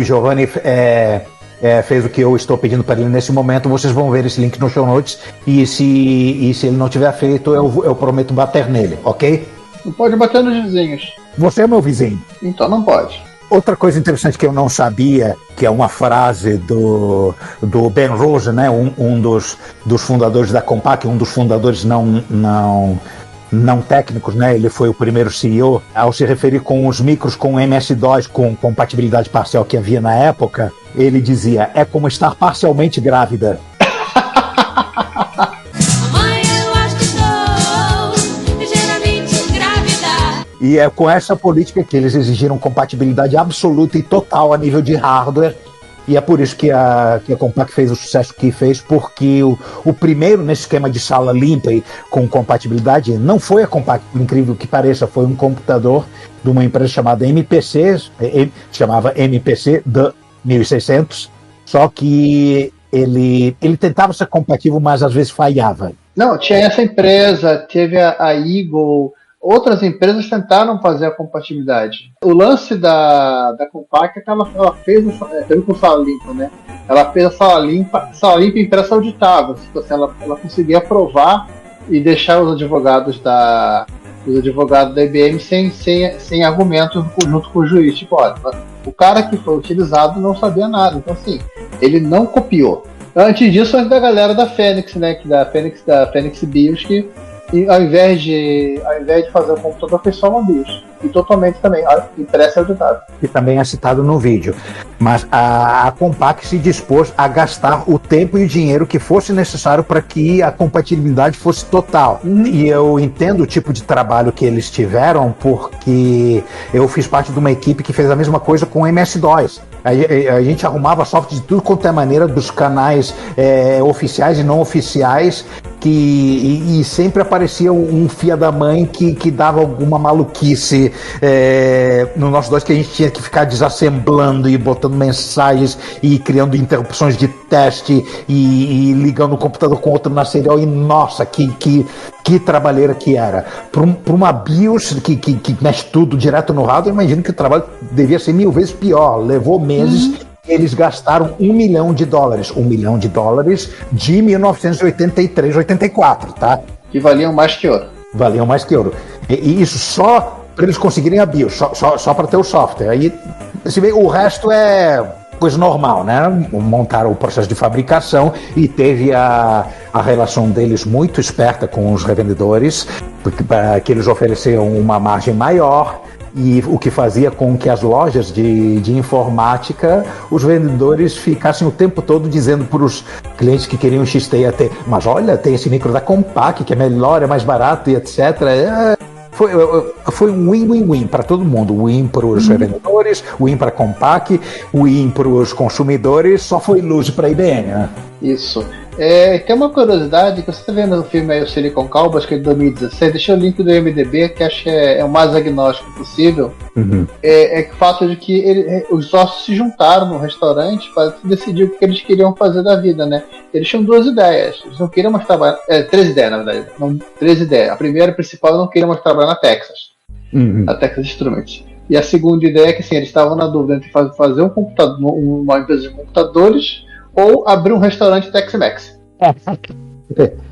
Giovanni fez o que eu estou pedindo para ele nesse momento, vocês vão ver esse link no show notes. E se ele não tiver feito, eu prometo bater nele, ok? Não pode bater nos vizinhos. Você é meu vizinho. Então não pode. Outra coisa interessante que eu não sabia, que é uma frase do Ben Rose, né, um dos fundadores da Compaq, um dos fundadores não técnicos, né, ele foi o primeiro CEO, ao se referir com os micros com MS-DOS, com compatibilidade parcial que havia na época, ele dizia, é como estar parcialmente grávida. E é com essa política que eles exigiram compatibilidade absoluta e total a nível de hardware. E é por isso que a Compaq fez o sucesso que fez, porque o primeiro nesse esquema de sala limpa e com compatibilidade não foi a Compaq, por incrível que pareça, foi um computador de uma empresa chamada MPC, chamava MPC da 1600, só que ele tentava ser compatível, mas às vezes falhava. Não, tinha essa empresa, teve a Eagle. Outras empresas tentaram fazer a compatibilidade. O lance da Compaq é que ela fez com sala limpa, né? Ela fez a sala limpa impressa auditável. Tipo assim, ela conseguia aprovar e deixar os advogados da IBM sem argumentos junto com o juiz. Tipo, olha, o cara que foi utilizado não sabia nada. Então, assim, ele não copiou. Antes disso, antes da galera da Fênix, né? Da Fênix BIOS, que e ao invés de fazer o computador, fez só uma BIOS. E totalmente também impressa e auditável. Que também é citado no vídeo. Mas a Compaq se dispôs a gastar o tempo e o dinheiro que fosse necessário para que a compatibilidade fosse total. E eu entendo o tipo de trabalho que eles tiveram, porque eu fiz parte de uma equipe que fez a mesma coisa com o MS-DOS. A gente arrumava software de tudo quanto é maneira, dos canais oficiais e não oficiais, e sempre aparecia um fia da mãe que dava alguma maluquice no nosso DOS, que a gente tinha que ficar desassemblando e botando mensagens e criando interrupções de teste e ligando o computador com outro na serial. E nossa, que trabalheira que era. Para uma BIOS que mexe tudo direto no hardware, eu imagino que o trabalho devia ser 1000 vezes pior. Levou meses. Eles gastaram $1 milhão. $1 milhão de 1983, 84, tá? Que valiam mais que ouro. Valiam mais que ouro. E isso só para eles conseguirem a BIOS, só para ter o software. Aí, o resto é coisa normal, né? Montaram o processo de fabricação e teve a relação deles muito esperta com os revendedores, para que eles ofereciam uma margem maior. E o que fazia com que as lojas de informática, os vendedores ficassem o tempo todo dizendo para os clientes que queriam XT&AT, mas olha, tem esse micro da Compaq que é melhor, é mais barato e etc. Foi um win-win-win para todo mundo. Win para os revendedores, win para a Compaq, win para os consumidores, só foi luz para a IBM, né? Isso. Tem uma curiosidade que você está vendo no filme aí, o Silicon Cowboys, que é de 2016, deixei o link do IMDb, que acho que é o mais agnóstico possível. É o fato de que os sócios se juntaram no restaurante para decidir o que eles queriam fazer da vida, né? Eles tinham 2 ideias. Eles não queriam mais trabalhar. 3 ideias, na verdade. Não, 3 ideias. A primeira principal, não queriam mais trabalhar na Texas. Na Texas Instruments. E a segunda ideia é que assim, eles estavam na dúvida entre fazer um computador, uma empresa de computadores, ou abrir um restaurante Tex-Mex.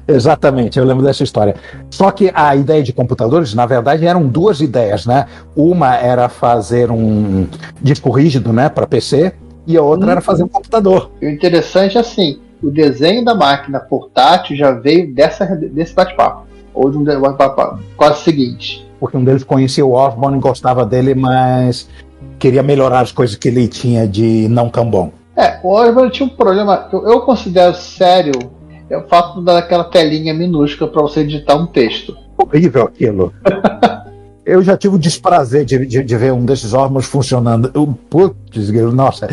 Exatamente, eu lembro dessa história. Só que a ideia de computadores, na verdade, eram 2 ideias, né? Uma era fazer um disco rígido, né, para PC, e a outra era fazer um computador. E o interessante é assim, o desenho da máquina portátil já veio desse bate-papo, ou de um bate-papo quase seguinte. Porque um deles conhecia o Osborn, gostava dele, mas queria melhorar as coisas que ele tinha de não tão bom. O Osborn tinha um problema que eu considero sério, é o fato daquela telinha minúscula para você digitar um texto. Horrível aquilo. Eu já tive o desprazer de ver um desses órgãos funcionando. Nossa,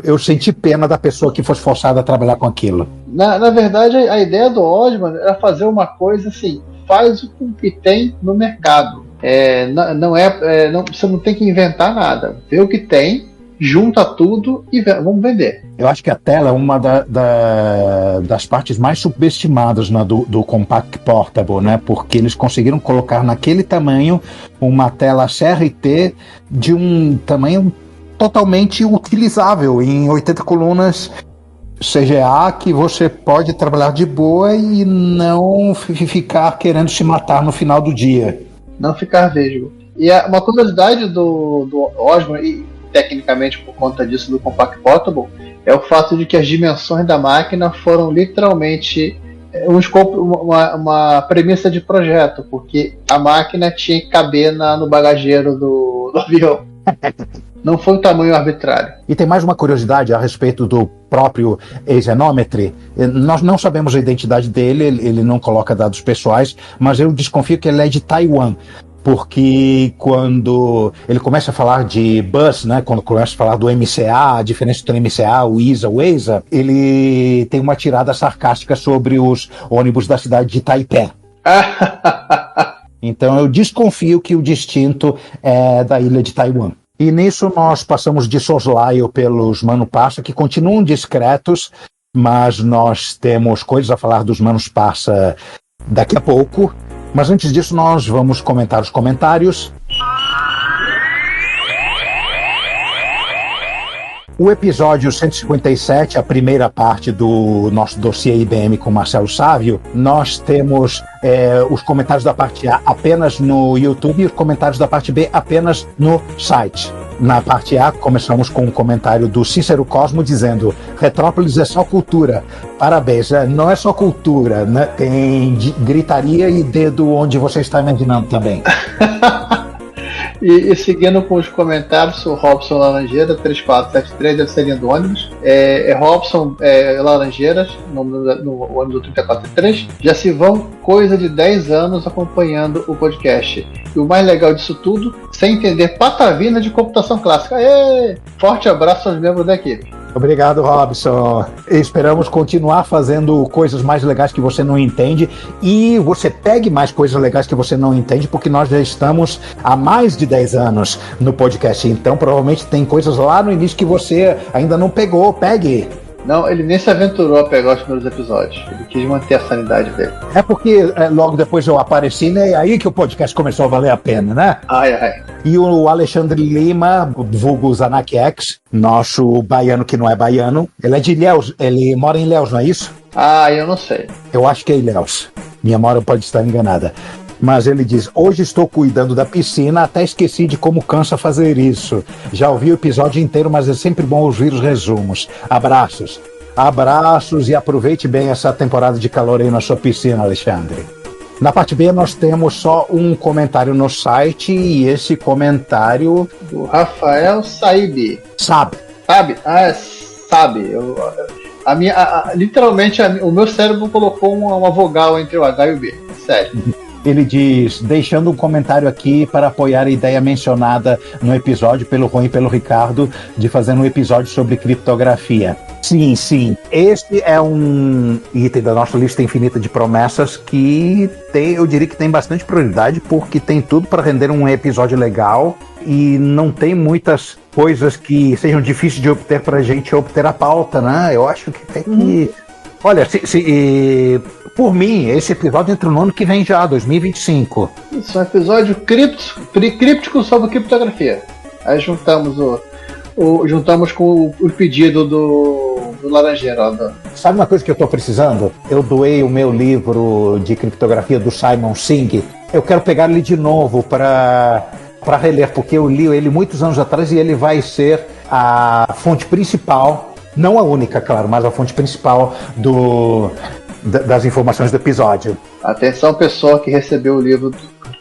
eu senti pena da pessoa que fosse forçada a trabalhar com aquilo. Na verdade, a ideia do Osborn era fazer uma coisa assim, faz o que tem no mercado. Você não tem que inventar nada. Vê o que tem, junta tudo e vamos vender. Eu acho que a tela é uma das partes mais subestimadas, né, do Compact Portable, né? Porque eles conseguiram colocar naquele tamanho uma tela CRT de um tamanho totalmente utilizável, em 80 colunas CGA, que você pode trabalhar de boa e não ficar querendo se matar no final do dia. Não ficar vesgo. E uma curiosidade do Osborn, e tecnicamente por conta disso do Compact Portable, é o fato de que as dimensões da máquina foram literalmente uma premissa de projeto, porque a máquina tinha que caber no bagageiro do avião. Não foi um tamanho arbitrário. E tem mais uma curiosidade a respeito do próprio Axenometry. Nós não sabemos a identidade dele, ele não coloca dados pessoais, mas eu desconfio que ele é de Taiwan. Porque quando ele começa a falar de bus, né, quando começa a falar do MCA, a diferença entre o MCA, o ISA, o ESA, ele tem uma tirada sarcástica sobre os ônibus da cidade de Taipei. Então eu desconfio que o distinto é da ilha de Taiwan. E nisso nós passamos de soslaio pelos Mano Passa, que continuam discretos, mas nós temos coisas a falar dos Manos Passa daqui a pouco. Mas antes disso, nós vamos comentar os comentários. O episódio 157, a primeira parte do nosso dossiê IBM com Marcelo Sávio, nós temos os comentários da parte A apenas no YouTube e os comentários da parte B apenas no site. Na parte A, começamos com um comentário do Cícero Cosmo dizendo: Retrópolis é só cultura. Parabéns, não é só cultura, né? Tem gritaria e dedo onde você está imaginando também. E seguindo com os comentários, o Robson Laranjeira, 3473, deve ser linha do ônibus. Robson Laranjeiras, no ônibus 3473. Já se vão coisa de 10 anos acompanhando o podcast. E o mais legal disso tudo, sem entender patavina de computação clássica. Forte abraço aos membros da equipe. Obrigado, Robson. Esperamos continuar fazendo coisas mais legais que você não entende e você pegue mais coisas legais que você não entende, porque nós já estamos há mais de 10 anos no podcast. Então, provavelmente tem coisas lá no início que você ainda não pegou. Pegue! Não, ele nem se aventurou a pegar os primeiros episódios. Ele quis manter a sanidade dele. É porque logo depois eu apareci, né? E aí que o podcast começou a valer a pena, né? Ai. E o Alexandre Lima, vulgo Zanak X, nosso baiano que não é baiano. Ele é de Ilhéus, ele mora em Ilhéus, não é isso? Eu não sei. Eu acho que é Ilhéus. Minha memória pode estar enganada. Mas ele diz: hoje estou cuidando da piscina, até esqueci de como cansa fazer isso. Já ouvi o episódio inteiro, mas é sempre bom ouvir os resumos. Abraços. Abraços e aproveite bem essa temporada de calor aí na sua piscina, Alexandre. Na parte B nós temos só um comentário no site e esse comentário... do Rafael Saib. Sabe? Sabe. Literalmente o meu cérebro colocou uma vogal entre o H e o B. Sério. Ele diz: deixando um comentário aqui para apoiar a ideia mencionada no episódio pelo Juan e pelo Ricardo de fazer um episódio sobre criptografia. Sim. Este é um item da nossa lista infinita de promessas que eu diria que tem bastante prioridade, porque tem tudo para render um episódio legal e não tem muitas coisas que sejam difíceis de obter para a gente obter a pauta, né? Eu acho que tem que... Olha, por mim, esse episódio entra no ano que vem já, 2025. Isso é um episódio críptico sobre criptografia. Aí juntamos com o pedido do Laranjeira. Sabe uma coisa que eu estou precisando? Eu doei o meu livro de criptografia do Simon Singh. Eu quero pegar ele de novo para reler, porque eu li ele muitos anos atrás e ele vai ser a fonte principal, não a única, claro, mas a fonte principal das informações do episódio. Atenção, pessoa que recebeu o livro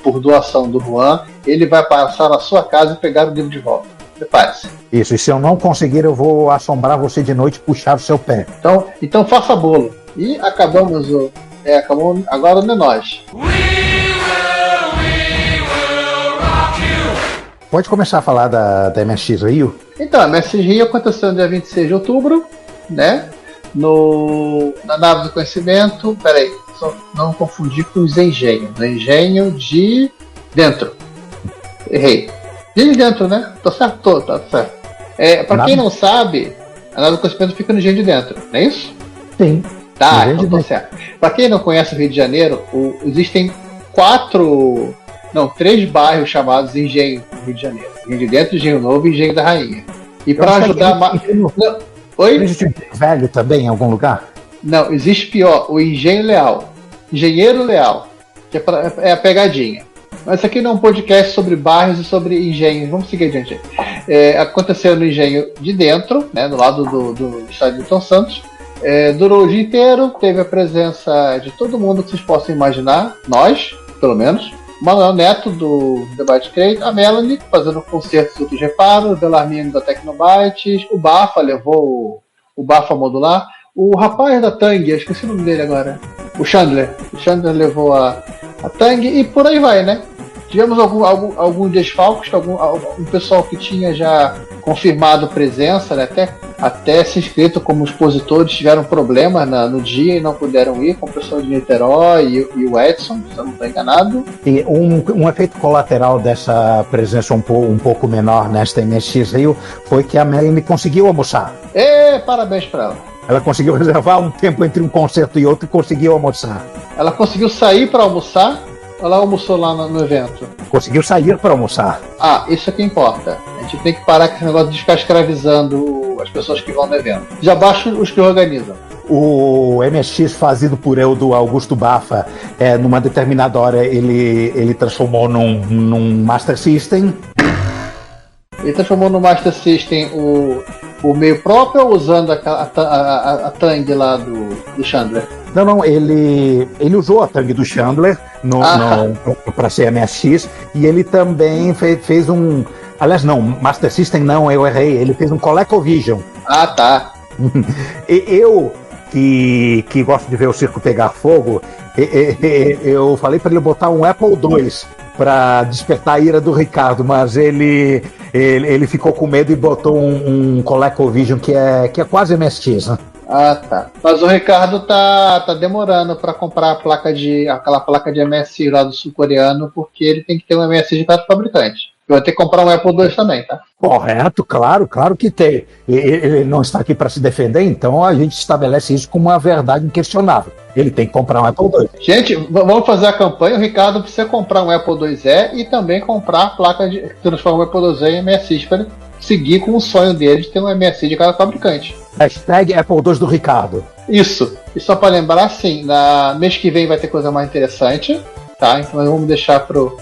por doação do Juan, ele vai passar na sua casa e pegar o livro de volta. Prepare-se. Isso, e se eu não conseguir, eu vou assombrar você de noite e puxar o seu pé. Então faça bolo. E acabamos acabou, agora não é nós. Pode começar a falar da MSX Rio? Então, a MSX Rio aconteceu no dia 26 de outubro, né? Na nave do conhecimento. Peraí, só não confundir com os engenhos. O engenho de dentro. Errei. De dentro, né? Tô certo? Tá certo. Pra quem não sabe, a nave do conhecimento fica no engenho de dentro, não é isso? Sim. Tá, então tá certo. Pra quem não conhece o Rio de Janeiro, existem 3 bairros chamados Engenho do Rio de Janeiro. Engenho de Dentro, Engenho Novo e Engenho da Rainha. E para ajudar... Oi? Existe um velho também em algum lugar? Não, existe pior, o Engenho Leal. Engenheiro Leal, que é a pegadinha. Mas isso aqui não é um podcast sobre bairros e sobre engenhos. Vamos seguir adiante. Aconteceu no Engenho de Dentro, né, do lado do estádio de São Santos. Durou o dia inteiro, teve a presença de todo mundo que vocês possam imaginar, nós, pelo menos. Manuel Neto, do Debate Crate, a Melanie, fazendo concertos e outros reparos, o Belarmino da Tecnobytes, o Bafa levou o Bafa modular, o rapaz da Tang, eu esqueci o nome dele agora, o Chandler levou a Tang e por aí vai, né? Tivemos alguns desfalques, um pessoal que tinha já confirmado presença, né? Até se inscrito como expositores tiveram problemas no dia e não puderam ir, com o pessoal de Niterói e o Edson, se eu não estou enganado. E um efeito colateral dessa presença um pouco menor nesta MSX Rio foi que a Melanie conseguiu almoçar. Parabéns para ela. Ela conseguiu reservar um tempo entre um concerto e outro e conseguiu almoçar. Ela conseguiu sair para almoçar? Ou ela almoçou lá no evento? Conseguiu sair para almoçar. Isso é que importa. A gente tem que parar com esse negócio de ficar escravizando as pessoas que vão no evento. Já baixa os que organizam. O MSX fazido por eu do Augusto Bafa, numa determinada hora ele transformou num Master System. Ele transformou no Master System o meio próprio, usando a Tang lá do Chandler? Não, ele usou a Tang do Chandler para ser MSX, e ele também fez um... Aliás, não, Master System não, eu errei, ele fez um ColecoVision. Tá. Eu, que gosto de ver o circo pegar fogo, eu falei para ele botar um Apple II para despertar a ira do Ricardo, mas ele ficou com medo e botou um ColecoVision que é quase MSX, né? Tá. Mas o Ricardo tá demorando para comprar aquela placa de MSI lá do sul-coreano, porque ele tem que ter um MSI de cada fabricante. Eu vou ter que comprar um Apple II também, tá? Correto, claro que tem. Ele não está aqui para se defender, então a gente estabelece isso como uma verdade inquestionável. Ele tem que comprar um Apple II. Gente, vamos fazer a campanha. O Ricardo precisa comprar um Apple IIe e também comprar a placa de transformar o Apple II em MSI para ele seguir com o sonho dele de ter um MSI de cada fabricante. Hashtag Apple II do Ricardo. Isso. E só para lembrar, sim, mês que vem vai ter coisa mais interessante, tá? Então nós vamos deixar pro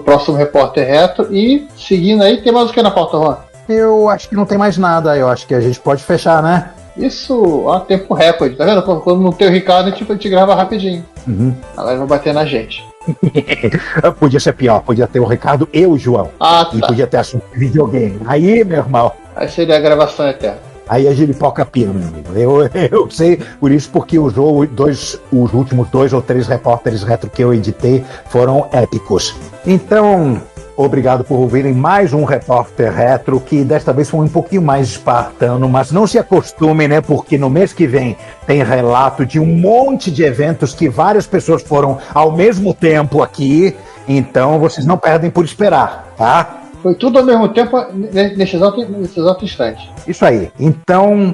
próximo Repórter Retro. E seguindo aí, tem mais o que na pauta, Juan? Eu acho que não tem mais nada. Eu acho que a gente pode fechar, né? Isso, tempo recorde, tá vendo? Quando não tem o Ricardo, a gente grava rapidinho. Uhum. Agora vai bater na gente. Podia ser pior, podia ter o Ricardo e o João. Tá. E podia ter assunto de videogame. Aí, meu irmão. Aí seria a gravação eterna. Aí a giripoca pira, meu amigo. Eu sei por isso, porque os últimos 2 ou 3 repórteres retro que eu editei foram épicos. Então, obrigado por ouvirem mais um Repórter Retro, que desta vez foi um pouquinho mais espartano, mas não se acostumem, né? Porque no mês que vem tem relato de um monte de eventos que várias pessoas foram ao mesmo tempo aqui, então vocês não perdem por esperar, tá? Foi tudo ao mesmo tempo nesse exato instante. Isso aí. Então,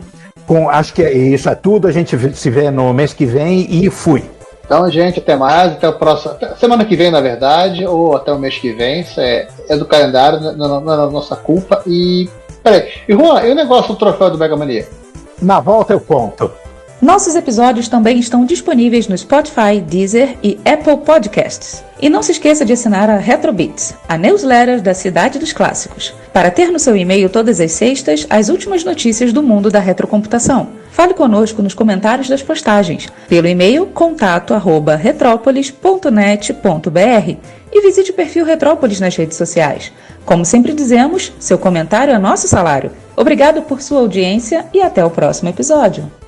acho que isso é tudo. A gente se vê no mês que vem e fui. Então, gente, até mais. Até o próximo. Semana que vem, na verdade, ou até o mês que vem. Isso é do calendário, não é nossa culpa. E. Peraí. E Juan, e o negócio do troféu do Mega Mania? Na volta eu conto. Nossos episódios também estão disponíveis no Spotify, Deezer e Apple Podcasts. E não se esqueça de assinar a Retrobits, a newsletter da Cidade dos Clássicos, para ter no seu e-mail todas as sextas as últimas notícias do mundo da retrocomputação. Fale conosco nos comentários das postagens, pelo e-mail contato@retropolis.net.br e visite o perfil Retrópolis nas redes sociais. Como sempre dizemos, seu comentário é nosso salário. Obrigado por sua audiência e até o próximo episódio.